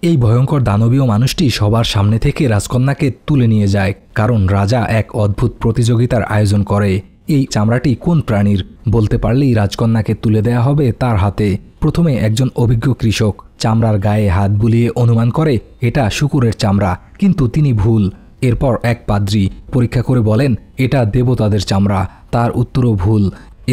এই ভয়ঙ্কর দানবীয় মানুষটি সবার সামনে থেকে রাজকন্যাকে তুলে নিয়ে যায়, কারণ রাজা এক অদ্ভুত প্রতিযোগিতার আয়োজন করে। এই চামড়াটি কোন প্রাণীর বলতে পারলেই রাজকন্যাকে তুলে দেয়া হবে তার হাতে। প্রথমে একজন অভিজ্ঞ কৃষক চামড়ার গায়ে হাত বুলিয়ে অনুমান করে এটা শূকরের চামড়া, কিন্তু তিনি ভুল। এরপর এক পাদ্রী পরীক্ষা করে বলেন এটা দেবতাদের চামড়া, তার উত্তরও ভুল।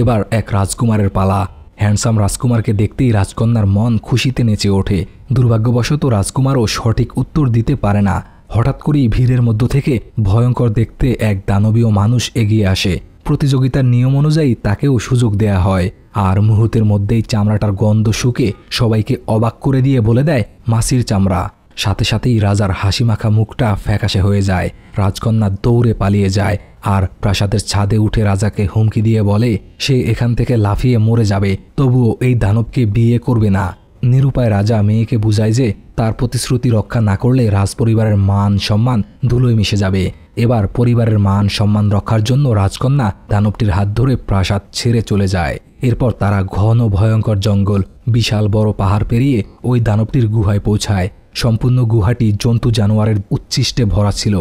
এবার এক রাজকুমারের পালা। হ্যান্ডসাম রাজকুমারকে দেখতেই রাজকন্যার মন খুশিতে নেচে ওঠে। দুর্ভাগ্যবশত রাজকুমারও সঠিক উত্তর দিতে পারে না। হঠাৎ করেই ভিড়ের মধ্য থেকে ভয়ঙ্কর দেখতে এক দানবীয় মানুষ এগিয়ে আসে। প্রতিযোগিতার নিয়ম অনুযায়ী তাকেও সুযোগ দেয়া হয়, আর মুহূর্তের মধ্যেই চামড়াটার গন্ধ শুকে সবাইকে অবাক করে দিয়ে বলে দেয় মাছির চামড়া। সাথে সাথেই রাজার হাসিমাখা মুখটা ফ্যাকাশে হয়ে যায়। রাজকন্যা দৌড়ে পালিয়ে যায় আর প্রাসাদের ছাদে উঠে রাজাকে হুমকি দিয়ে বলে সে এখান থেকে লাফিয়ে মরে যাবে, তবুও এই দানবকে বিয়ে করবে না। নিরুপায় রাজা মেয়েকে বুঝায় যে তার প্রতিশ্রুতি রক্ষা না করলে রাজপরিবারের মান সম্মান ধুলোয় মিশে যাবে। এবার পরিবারের মান সম্মান রক্ষার জন্য রাজকন্যা দানবটির হাত ধরে প্রাসাদ ছেড়ে চলে যায়। এরপর তারা ঘন ভয়ঙ্কর জঙ্গল, বিশাল বড় পাহাড় পেরিয়ে ওই দানবটির গুহায় পৌঁছায়। সম্পূর্ণ গুহাটি জন্তু জানোয়ারের উচ্ছিষ্টে ভরা ছিল।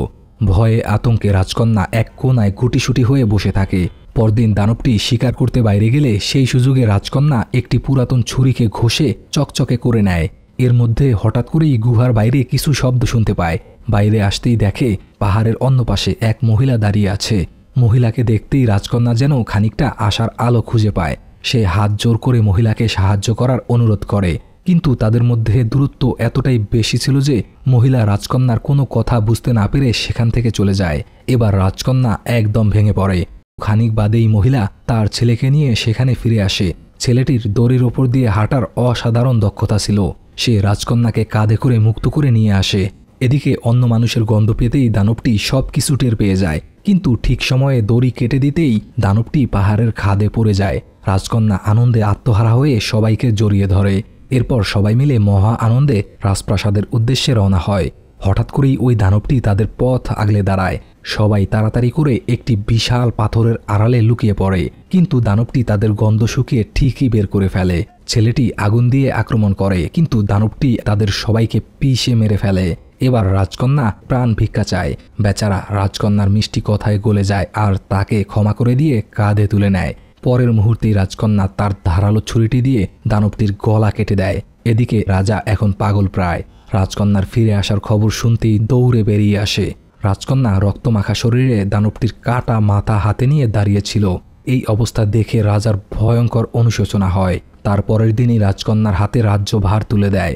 ভয়ে আতঙ্কে রাজকন্যা এক কোনায় গুটিসুটি হয়ে বসে থাকে। পরদিন দানবটি শিকার করতে বাইরে গেলে সেই সুযোগে রাজকন্যা একটি পুরাতন ছুরিকে ঘষে চকচকে করে নেয়। এর মধ্যে হঠাৎ করেই গুহার বাইরে কিছু শব্দ শুনতে পায়। বাইরে আসতেই দেখে পাহাড়ের অন্য পাশে এক মহিলা দাঁড়িয়ে আছে। মহিলাকে দেখতেই রাজকন্যা যেন খানিকটা আশার আলো খুঁজে পায়। সে হাত জোর করে মহিলাকে সাহায্য করার অনুরোধ করে, কিন্তু তাদের মধ্যে দূরত্ব এতটাই বেশি ছিল যে মহিলা রাজকন্যার কোনো কথা বুঝতে না পেরে সেখান থেকে চলে যায়। এবার রাজকন্যা একদম ভেঙে পড়ে। খানিক বাদেই মহিলা তার ছেলেকে নিয়ে সেখানে ফিরে আসে। ছেলেটির দড়ির ওপর দিয়ে হাঁটার অসাধারণ দক্ষতা ছিল। সে রাজকন্যাকে কাঁধে করে মুক্ত করে নিয়ে আসে। এদিকে অন্য মানুষের গন্ধ পেতেই দানবটি সব কিছু টের পেয়ে যায়, কিন্তু ঠিক সময়ে দড়ি কেটে দিতেই দানবটি পাহাড়ের খাদে পড়ে যায়। রাজকন্যা আনন্দে আত্মহারা হয়ে সবাইকে জড়িয়ে ধরে। এরপর সবাই মিলে মহা আনন্দে রাজপ্রাসাদের উদ্দেশ্যে রওনা হয়। হঠাৎ করেই ওই দানবটি তাদের পথ আগলে দাঁড়ায়। সবাই তাড়াতাড়ি করে একটি বিশাল পাথরের আড়ালে লুকিয়ে পড়ে, কিন্তু দানবটি তাদের গন্ধ শুকিয়ে ঠিকই বের করে ফেলে। ছেলেটি আগুন দিয়ে আক্রমণ করে, কিন্তু দানবটি তাদের সবাইকে পিষে মেরে ফেলে। এবার রাজকন্যা প্রাণ ভিক্ষা চায়। বেচারা রাজকন্যার মিষ্টি কথায় গলে যায় আর তাকে ক্ষমা করে দিয়ে কাঁধে তুলে নেয়। পরের মুহূর্তেই রাজকন্যা তার ধারালো ছুরিটি দিয়ে দানবটির গলা কেটে দেয়। এদিকে রাজা এখন পাগল প্রায়। রাজকন্যার ফিরে আসার খবর শুনতেই দৌড়ে বেরিয়ে আসে। রাজকন্যা রক্তমাখা শরীরে দানবটির কাটা মাথা হাতে নিয়ে দাঁড়িয়েছিল। এই অবস্থা দেখে রাজার ভয়ঙ্কর অনুশোচনা হয়। তার পরের দিনই রাজকন্যার হাতে রাজ্যভার তুলে দেয়।